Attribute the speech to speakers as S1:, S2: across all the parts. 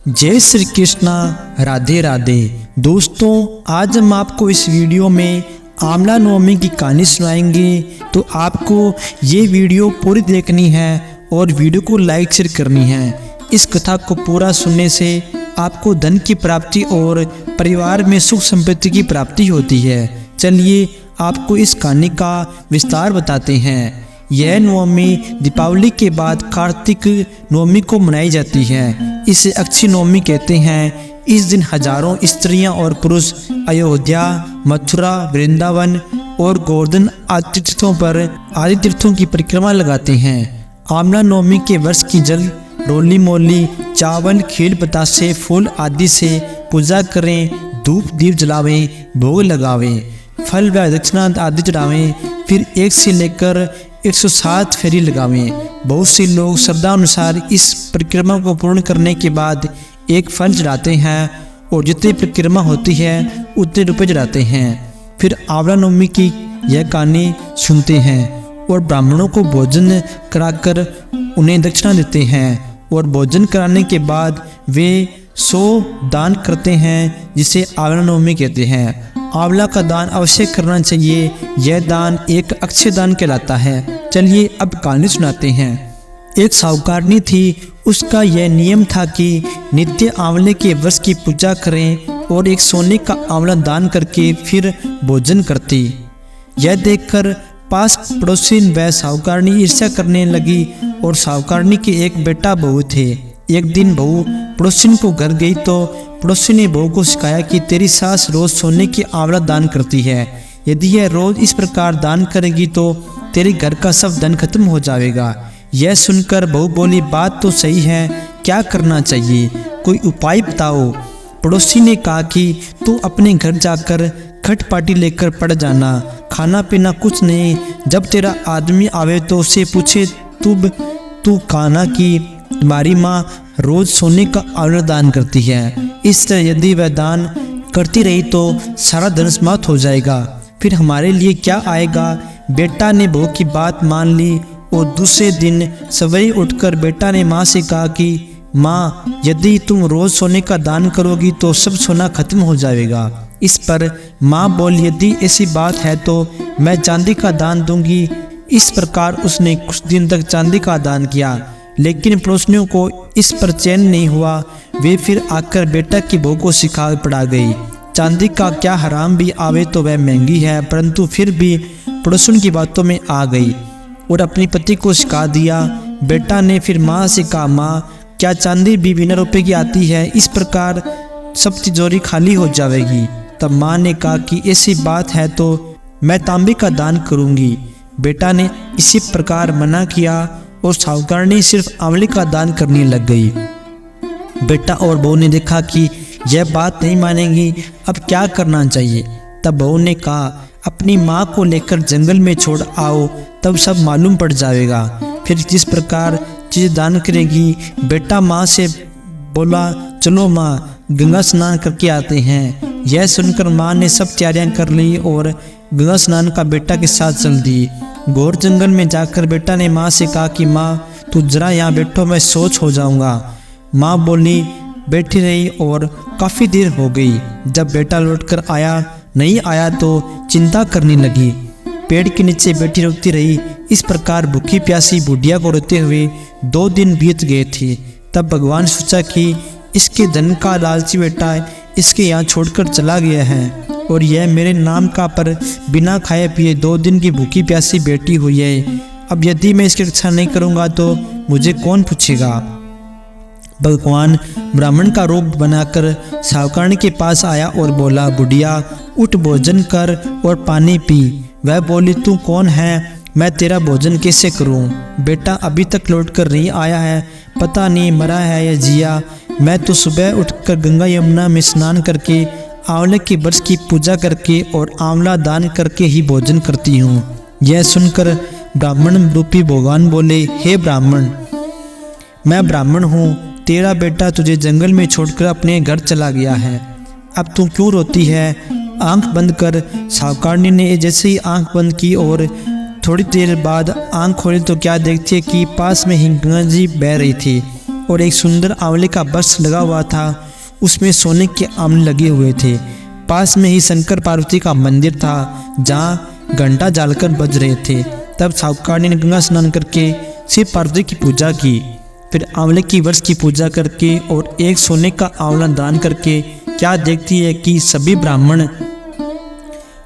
S1: जय श्री कृष्णा, राधे राधे। दोस्तों, आज हम आपको इस वीडियो में आंवला नवमी की कहानी सुनाएंगे। तो आपको ये वीडियो पूरी देखनी है और वीडियो को लाइक शेयर करनी है। इस कथा को पूरा सुनने से आपको धन की प्राप्ति और परिवार में सुख संपत्ति की प्राप्ति होती है। चलिए आपको इस कहानी का विस्तार बताते हैं। यह नवमी दीपावली के बाद कार्तिक नवमी को मनाई जाती है। इसे अक्षय नवमी कहते हैं। इस दिन हजारों स्त्रियां और पुरुष अयोध्या, मथुरा, वृंदावन और गोवर्धन आदि तीर्थों की परिक्रमा लगाते हैं। आंवला नवमी के वर्ष की जल रोली मोली, चावल, खीर, बतासे, फूल आदि से पूजा करें। धूप दीप जलावें, भोग लगावें, फल व दक्षिणा आदि चढ़ावें। फिर 1 से लेकर 107 फेरी लगावें। बहुत से लोग श्रद्धा अनुसार इस परिक्रमा को पूर्ण करने के बाद एक फल चढ़ाते हैं और जितनी परिक्रमा होती है उतने रुपए चढ़ाते हैं। फिर आंवला नवमी की यह कहानी सुनते हैं और ब्राह्मणों को भोजन कराकर उन्हें दक्षिणा देते हैं और भोजन कराने के बाद वे 100 दान करते हैं, जिसे आंवला नवमी कहते हैं। आंवला का दान अवश्य करना चाहिए। यह दान एक अक्षय दान कहलाता है। चलिए अब कहानी सुनाते हैं। एक साहूकारनी थी। उसका यह नियम था कि नित्य आंवले के वृक्ष की पूजा करें और एक सोने का आंवला दान करके फिर भोजन करती। यह देखकर पास पड़ोसी व साहूकारनी ईर्ष्या करने लगी और साहूकारनी के एक बेटा बहू थे। एक दिन बहू पड़ोसी को घर गई तो पड़ोसी ने बहू को सिखाया कि तेरी सास रोज सोने की आंवला दान करती है। यदि यह रोज इस प्रकार दान करेगी तो तेरे घर का सब धन खत्म हो जाएगा। यह सुनकर बहू बोली, बात तो सही है, क्या करना चाहिए, कोई उपाय बताओ। पड़ोसी ने कहा कि तू अपने घर जाकर खटपाटी लेकर पड़ जाना, खाना पीना कुछ नहीं। जब तेरा आदमी आवे तो उससे पूछे तू कहना कि तुम्हारी माँ रोज सोने का आंवला दान करती है। इस तरह यदि वह दान करती रही तो सारा धन समाप्त हो जाएगा, फिर हमारे लिए क्या आएगा। बेटा ने बहू की बात मान ली और दूसरे दिन सवेरे उठकर बेटा ने माँ से कहा कि माँ, यदि तुम रोज सोने का दान करोगी तो सब सोना खत्म हो जाएगा। इस पर माँ बोली, यदि ऐसी बात है तो मैं चांदी का दान दूंगी। इस प्रकार उसने कुछ दिन तक चांदी का दान किया, लेकिन पड़ोसियों को इस पर चैन नहीं हुआ। वे फिर आकर बेटा की बहू को सिखा पड़ा गई। चांदी का क्या हराम भी आवे तो वह महंगी है, परंतु फिर भी पड़ोसियों की बातों में आ गई और अपनी पति को सिखा दिया। बेटा ने फिर माँ से कहा, माँ, क्या चांदी भी बिना रुपए की आती है? इस प्रकार सब तिजोरी खाली हो जाएगी। तब माँ ने कहा कि ऐसी बात है तो मैं तांबे का दान करूँगी। बेटा ने इसी प्रकार मना किया और साहूकारनी सिर्फ आंवले का दान करने लग गई। बेटा और बहू ने देखा कि यह बात नहीं मानेगी, अब क्या करना चाहिए। तब बहू ने कहा, अपनी माँ को लेकर जंगल में छोड़ आओ, तब सब मालूम पड़ जाएगा, फिर जिस प्रकार चीज़ दान करेगी। बेटा माँ से बोला, चलो माँ, गंगा स्नान करके आते हैं। यह सुनकर माँ ने सब तैयारियां कर ली और गंगा स्नान का बेटा के साथ चल दी। घोर जंगल में जाकर बेटा ने माँ से कहा कि माँ, तू जरा यहाँ बैठो, मैं सोच हो जाऊँगा। माँ बोली, बैठी रही और काफ़ी देर हो गई। जब बेटा लौटकर नहीं आया तो चिंता करने लगी। पेड़ के नीचे बैठी रोती रही। इस प्रकार भूखी प्यासी बुढ़िया को रोते हुए 2 दिन बीत गए थे। तब भगवान सोचा कि इसके धन का लालची बेटा इसके यहाँ छोड़कर चला गया है और यह मेरे नाम का पर बिना खाए पिए 2 दिन की भूखी प्यासी बैठी हुई है। अब यदि मैं इसकी रक्षा नहीं करूँगा तो मुझे कौन पूछेगा। भगवान ब्राह्मण का रूप बनाकर साहूकारनी के पास आया और बोला, बुढ़िया, उठ, भोजन कर और पानी पी। वह बोली, तू कौन है, मैं तेरा भोजन कैसे करूं? बेटा अभी तक लौटकर नहीं आया है, पता नहीं मरा है या जिया। मैं तो सुबह उठकर गंगा यमुना में स्नान करके आंवले के वृक्ष की पूजा करके और आंवला दान करके ही भोजन करती हूँ। यह सुनकर ब्राह्मण रूपी भगवान बोले, हे ब्राह्मण, मैं ब्राह्मण हूँ, तेरा बेटा तुझे जंगल में छोड़कर अपने घर चला गया है, अब तू क्यों रोती है? आंख बंद कर। साहूकारनी ने जैसे ही आंख बंद की और थोड़ी देर बाद आंख खोली तो क्या देखती है कि पास में ही गंगा जी बह रही थी और एक सुंदर आंवले का वृक्ष लगा हुआ था, उसमें सोने के आंवले लगे हुए थे। पास में ही शंकर पार्वती का मंदिर था जहाँ घंटा जालकर बज रहे थे। तब साहूकारनी ने गंगा स्नान करके शिव पार्वती की पूजा की, फिर आंवले की वृक्ष की पूजा करके और एक सोने का आंवला दान करके क्या देखती है कि सभी ब्राह्मण,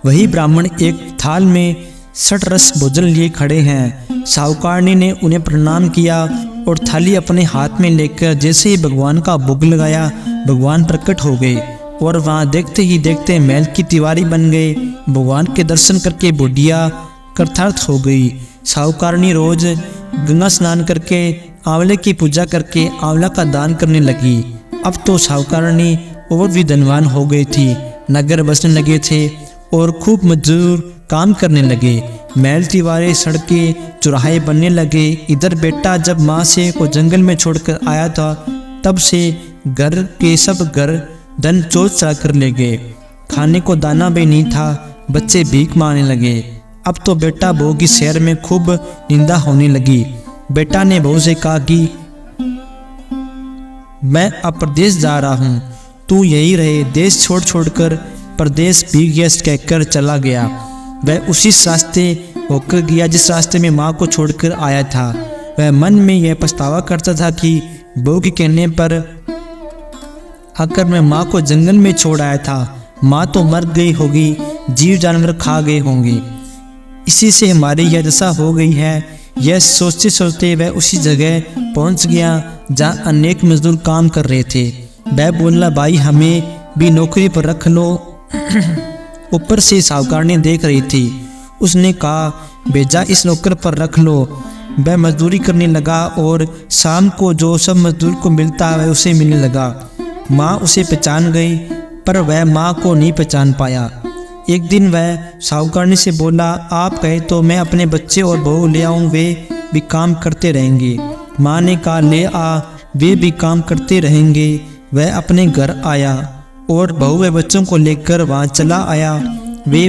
S1: वही ब्राह्मण एक थाल में 60 रस भोजन लिए खड़े हैं। साहूकारनी ने उन्हें प्रणाम किया और थाली अपने हाथ में लेकर जैसे ही भगवान का भोग लगाया, भगवान प्रकट हो गए और वहाँ देखते ही देखते महल की दीवारी बन गए। भगवान के दर्शन करके बुढ़िया कृतार्थ हो गई। साहूकारनी रोज गंगा स्नान करके आंवले की पूजा करके आंवला का दान करने लगी। अब तो साहूकारनी और भी धनवान हो गई थी, नगर बसने लगे थे और खूब मजदूर काम करने लगे। महल दीवारें, सड़कें, चौराहे बनने लगे। इधर बेटा जब माँ से को जंगल में छोड़कर आया था, तब से घर के सब घर धन चोर चढ़ा कर ले गए। खाने को दाना भी नहीं था, बच्चे भीख मांगने लगे। अब तो बेटा बहू की शहर में खूब निंदा होने लगी। बेटा ने बहू से कहा कि मैं अब प्रदेश जा रहा हूँ, तू यही रहे। देश छोड़ छोड़कर प्रदेश भीख यश कहकर चला गया। वह उसी रास्ते होकर गया जिस रास्ते में माँ को छोड़कर आया था। वह मन में यह पछतावा करता था कि बहू के कहने पर आकर मैं माँ को जंगल में छोड़ आया था। माँ तो मर गई होगी, जीव जानवर खा गए होंगे, इसी से हमारी यह दशा हो गई है। यह सोचते सोचते वह उसी जगह पहुँच गया जहाँ अनेक मजदूर काम कर रहे थे। वह बोला, भाई हमें भी नौकरी पर रख लो। ऊपर से साहूकारनी देख रही थी। उसने कहा, भेजा इस नौकर पर रख लो। वह मजदूरी करने लगा और शाम को जो सब मजदूर को मिलता है वह उसे मिलने लगा। माँ उसे पहचान गई पर वह माँ को नहीं पहचान पाया। एक दिन वह साहूकारनी से बोला, आप कहे तो मैं अपने बच्चे और बहू ले आऊँ, वे भी काम करते रहेंगे। माँ ने कहा, ले आ, वे भी काम करते रहेंगे। वह अपने घर आया और बहू व बच्चों को लेकर वहाँ चला आया। वे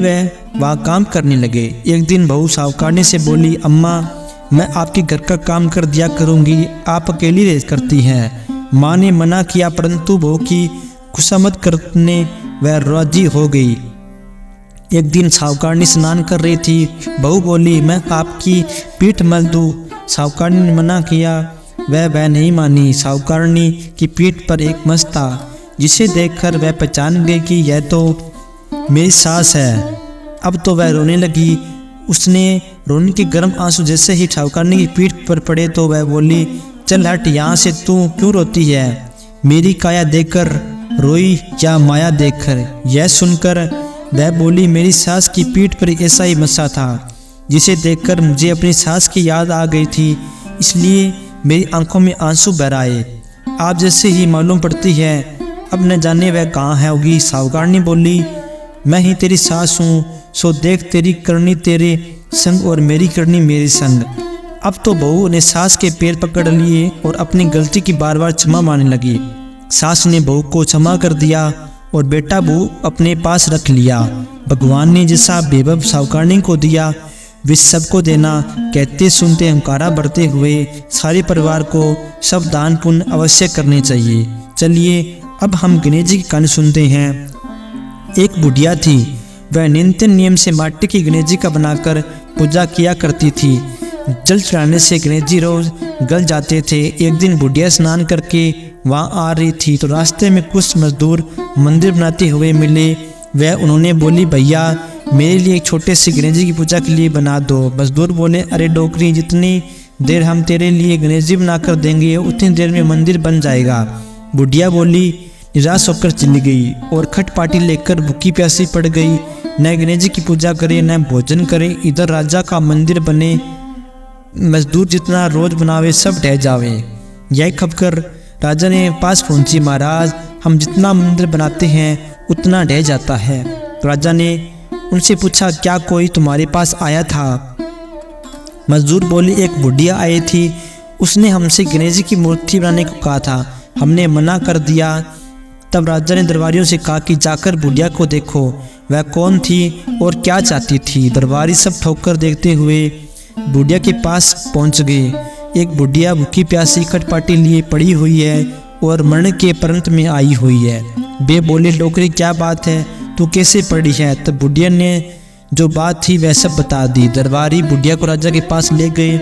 S1: वहाँ काम करने लगे। एक दिन बहू साहूकारनी से बोली, अम्मा मैं आपके घर का काम कर दिया करूँगी, आप अकेली रह करती हैं। माँ ने मना किया परंतु बहू की खुशामद करने वह राजी हो गई। एक दिन साहूकारनी स्नान कर रही थी। बहू बोली, मैं आपकी पीठ मल दूँ। साहूकारनी ने मना किया, वह नहीं मानी। साहूकारनी की पीठ पर एक मस्त था जिसे देखकर वह पहचान गई कि यह तो मेरी सास है। अब तो वह रोने लगी। उसने रोने के गर्म आंसू जैसे ही साहूकारनी की पीठ पर पड़े तो वह बोली, चल हट यहाँ से, तू क्यों रोती है? मेरी काया देखकर रोई या माया देखकर? यह सुनकर वह बोली, मेरी सास की पीठ पर ऐसा ही मसा था जिसे देखकर मुझे अपनी सास की याद आ गई थी, इसलिए मेरी आंखों में आंसू बह आए। आप जैसे ही मालूम पड़ती है, अब न जाने वह कहाँ है होगी। साहूकारनी बोली, मैं ही तेरी सास हूँ, सो देख तेरी करनी तेरे संग और मेरी करनी मेरे संग। अब तो बहू ने सास के पैर पकड़ लिए और अपनी गलती की बार बार क्षमा मांगने लगी। सास ने बहू को क्षमा कर दिया और बेटा बहू अपने पास रख लिया। भगवान ने जैसा वैभव साहूकारनी को दिया वे सबको देना। कहते सुनते हंकारा बढ़ते हुए सारे परिवार को सब दान पुण्य अवश्य करने चाहिए। चलिए अब हम गणेश जी की कहानी सुनते हैं। एक बुढ़िया थी, वह नित्य नियम से माटी की गणेश जी का बनाकर पूजा किया करती थी। जल चढ़ाने से गणेश जी रोज गल जाते थे। एक दिन बुढ़िया स्नान करके वहाँ आ रही थी तो रास्ते में कुछ मजदूर मंदिर बनाते हुए मिले। वह उन्होंने बोली, भैया मेरे लिए एक छोटे से गणेश जी की पूजा के लिए बना दो। मजदूर बोले, अरे डोकरी, जितनी देर हम तेरे लिए गणेश जी बनाकर देंगे उतनी देर में मंदिर बन जाएगा। बुढ़िया बोली, निराश होकर चली गई और खटपाटी लेकर भूखी प्यासी पड़ गई। न गणेश जी की पूजा करे न भोजन करे। इधर राजा का मंदिर बने, मजदूर जितना रोज बनावे सब ढह जावे। यह खपकर राजा ने पास पहुंची, महाराज हम जितना मंदिर बनाते हैं उतना ढह जाता है। राजा ने उनसे पूछा, क्या कोई तुम्हारे पास आया था? मजदूर बोले, एक बुढ़िया आई थी, उसने हमसे गणेश जी की मूर्ति बनाने को कहा था, हमने मना कर दिया। तब राजा ने दरबारियों से कहा कि जाकर बुढ़िया को देखो, वह कौन थी और क्या चाहती थी। दरबारी सब ठोकर देखते हुए बुढ़िया के पास पहुंच गए। एक बुढ़िया भूखी प्यासी खटपाटी लिए पड़ी हुई है और मरण के परंत में आई हुई है। वे बोले, डोकरी क्या बात है, तू कैसे पड़ी है? तब बुढ़िया ने जो बात थी वह सब बता दी। दरबारी बुढ़िया को राजा के पास ले गए।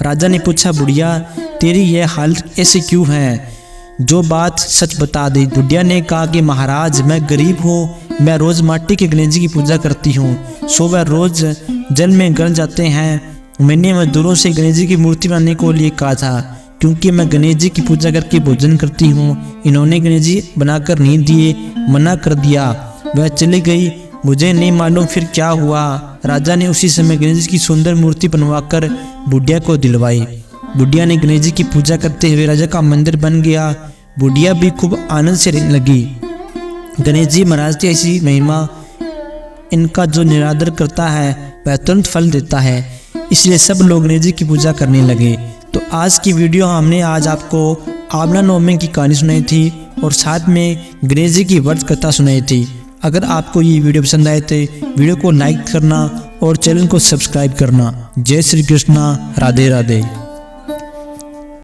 S1: राजा ने पूछा, बुढ़िया तेरी यह हालत ऐसे क्यों है? जो बात सच बता दी। बुढ़िया ने कहा कि महाराज मैं गरीब हूँ, मैं रोज़ माटी के गणेश जी की पूजा करती हूँ, सो वह रोज़ जल में गल जाते हैं। मैंने मजदूरों से गणेश जी की मूर्ति बनाने को लिए कहा था, क्योंकि मैं गणेश जी की पूजा करके भोजन करती हूँ। इन्होंने गणेश जी बनाकर नहीं दिए, मना कर दिया। वह चली गई, मुझे नहीं मालूम फिर क्या हुआ। राजा ने उसी समय गणेश जी की सुंदर मूर्ति बनवाकर बुढ़िया को दिलवाई। बुढ़िया ने गणेश जी की पूजा करते हुए राजा का मंदिर बन गया। बुढ़िया भी खूब आनंद से रहने लगी। गणेश जी महाराज की ऐसी महिमा, इनका जो निरादर करता है वह तुरंत फल देता है, इसलिए सब लोग गणेश जी की पूजा करने लगे। तो आज की वीडियो हमने आज आपको आंवला नवमी की कहानी सुनाई थी और साथ में गणेश जी की व्रत कथा सुनाई थी। अगर आपको ये वीडियो पसंद आए तो वीडियो को लाइक करना और चैनल को सब्सक्राइब करना। जय श्री कृष्णा, राधे राधे।